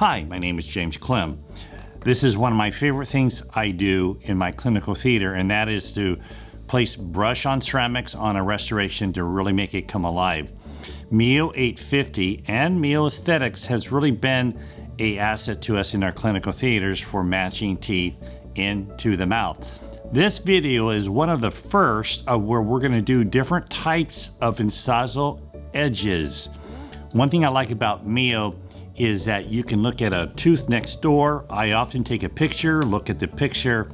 Hi, my name is James Klim. This is one of my favorite things I do in my clinical theater, and that is to place brush on ceramics on a restoration to really make it come alive. Miyo 850 and Miyo Aesthetics has really been an asset to us in our clinical theaters for matching teeth into the mouth. This video is one of the first where we're going to do different types of incisal edges. One thing I like about Miyo is that you can look at a tooth next door. I often take a picture, look at the picture,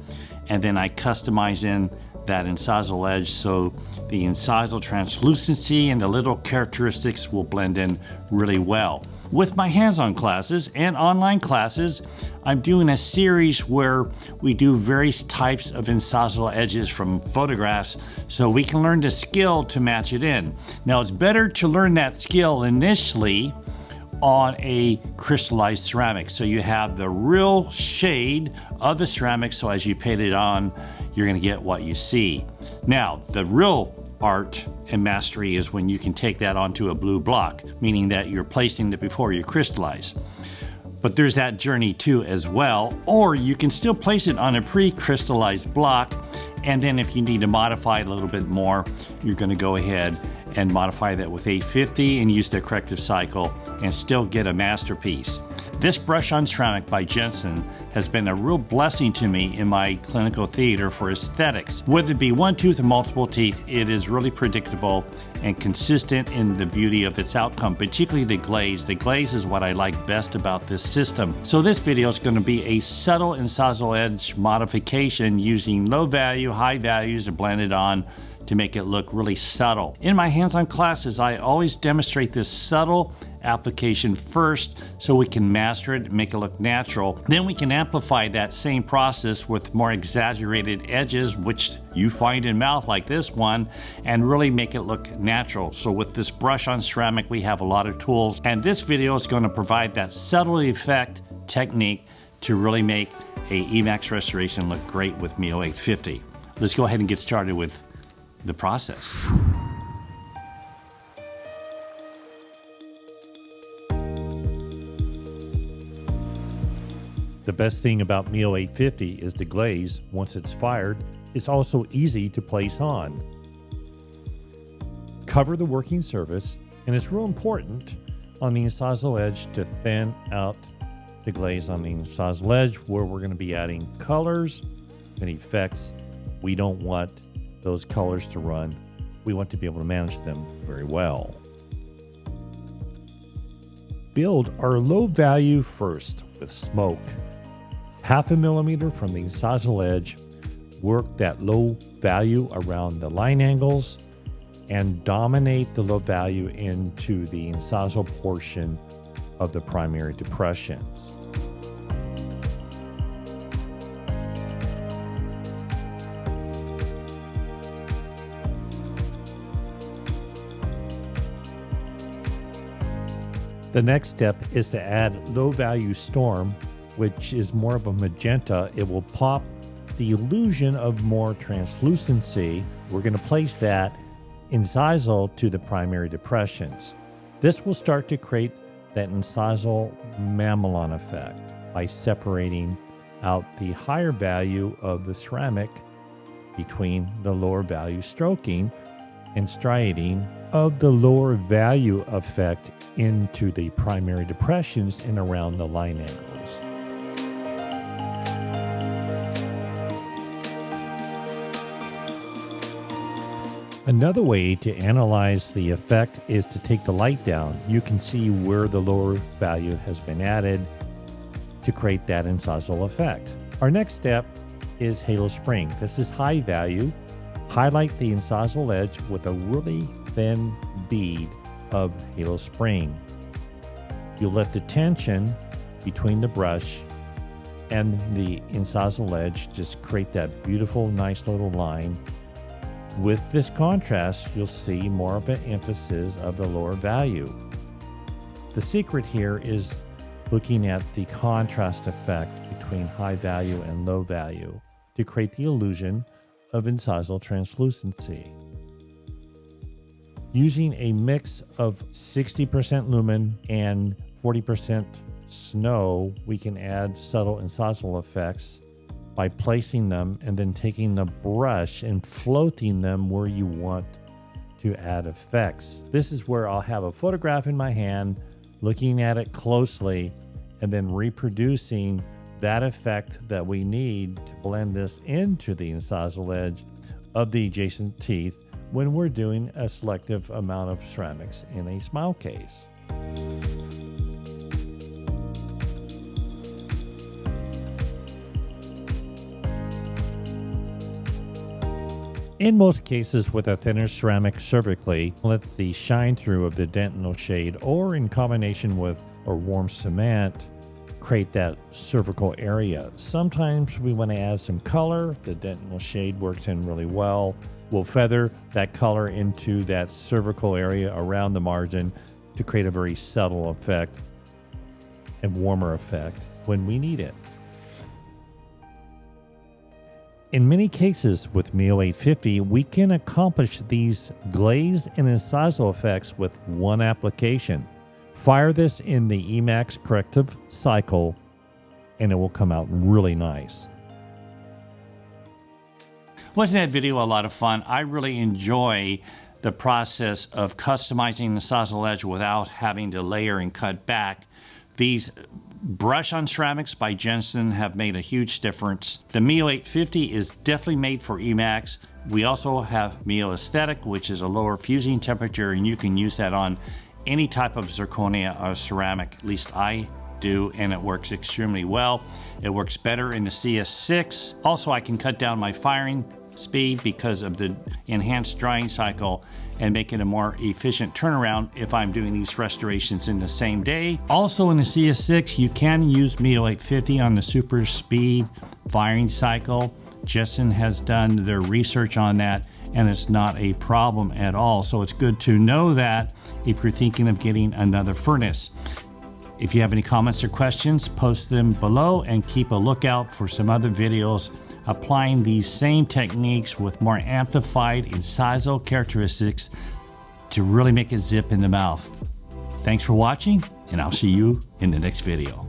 and then I customize in that incisal edge so the incisal translucency and the little characteristics will blend in really well. With my hands-on classes and online classes, I'm doing a series where we do various types of incisal edges from photographs so we can learn the skill to match it in. Now, it's better to learn that skill initially on a crystallized ceramic, so you have the real shade of the ceramic, so as you paint it on, you're going to get what you see. Now, the real art and mastery is when you can take that onto a blue block, meaning that you're placing it before you crystallize. But there's that journey too as well, or you can still place it on a pre-crystallized block, and then if you need to modify it a little bit more, you're going to go ahead and modify that with 850 and use the corrective cycle and still get a masterpiece. This brush on ceramic by Jensen has been a real blessing to me in my clinical theater for aesthetics. Whether it be one tooth or multiple teeth, it is really predictable and consistent in the beauty of its outcome, particularly the glaze. The glaze is what I like best about this system. So this video is going to be a subtle incisal edge modification using low value, high values to blend it on to make it look really subtle. In my hands-on classes, I always demonstrate this subtle application first so we can master it and make it look natural. Then we can amplify that same process with more exaggerated edges, which you find in mouth like this one, and really make it look natural. So with this brush on ceramic, we have a lot of tools, and this video is going to provide that subtle effect technique to really make a emax restoration look great with Miyo 850. Let's go ahead and get started with the process. The best thing about Miyo 850 is the glaze. Once it's fired, it's also easy to place on. Cover the working surface, and it's real important on the incisal edge to thin out the glaze on the incisal edge where we're going to be adding colors and effects. We don't want those colors to run. We want to be able to manage them very well. Build our low value first with smoke. 0.5 millimeter from the incisal edge. Work that low value around the line angles and dominate the low value into the incisal portion of the primary depressions. The next step is to add low value storm, which is more of a magenta. It will pop the illusion of more translucency. We're going to place that incisal to the primary depressions. This will start to create that incisal mamelon effect by separating out the higher value of the ceramic between the lower value stroking and striating of the lower value effect into the primary depressions and around the line angles. Another way to analyze the effect is to take the light down. You can see where the lower value has been added to create that incisal effect. Our next step is halo spring. This is high value. Highlight the incisal edge with a really thin bead of halo spring. You'll let the tension between the brush and the incisal edge just create that beautiful, nice little line. With this contrast, you'll see more of an emphasis of the lower value. The secret here is looking at the contrast effect between high value and low value to create the illusion of incisal translucency. Using a mix of 60% lumen and 40% snow, we can add subtle incisal effects by placing them and then taking the brush and floating them where you want to add effects. This is where I'll have a photograph in my hand, looking at it closely, and then reproducing that effect that we need to blend this into the incisal edge of the adjacent teeth when we're doing a selective amount of ceramics in a smile case. In most cases with a thinner ceramic cervically, let the shine through of the dentinal shade or in combination with or warm cement create that cervical area. Sometimes we want to add some color. The dentinal shade works in really well. We'll feather that color into that cervical area around the margin to create a very subtle effect and warmer effect when we need it. In many cases with Miyo 850, we can accomplish these glaze and incisal effects with one application. Fire this in the E.max corrective cycle and it will come out really nice. Wasn't that video a lot of fun? I really enjoy the process of customizing the incisal edge without having to layer and cut back. These brush on ceramics by Jensen have made a huge difference. The Miyo 850 is definitely made for emax. We also have Miyo Aesthetic, which is a lower fusing temperature, and you can use that on any type of zirconia or ceramic. At least I do, and it works extremely well. It works better in the CS6. Also, I can cut down my firing speed because of the enhanced drying cycle and make it a more efficient turnaround if I'm doing these restorations in the same day. Also in the CS6, you can use Miyo 850 on the super speed firing cycle. Jensen has done their research on that and it's not a problem at all. So it's good to know that if you're thinking of getting another furnace. If you have any comments or questions, post them below and keep a lookout for some other videos applying these same techniques with more amplified incisal characteristics to really make it zip in the mouth. Thanks for watching, and I'll see you in the next video.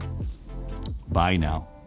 Bye now.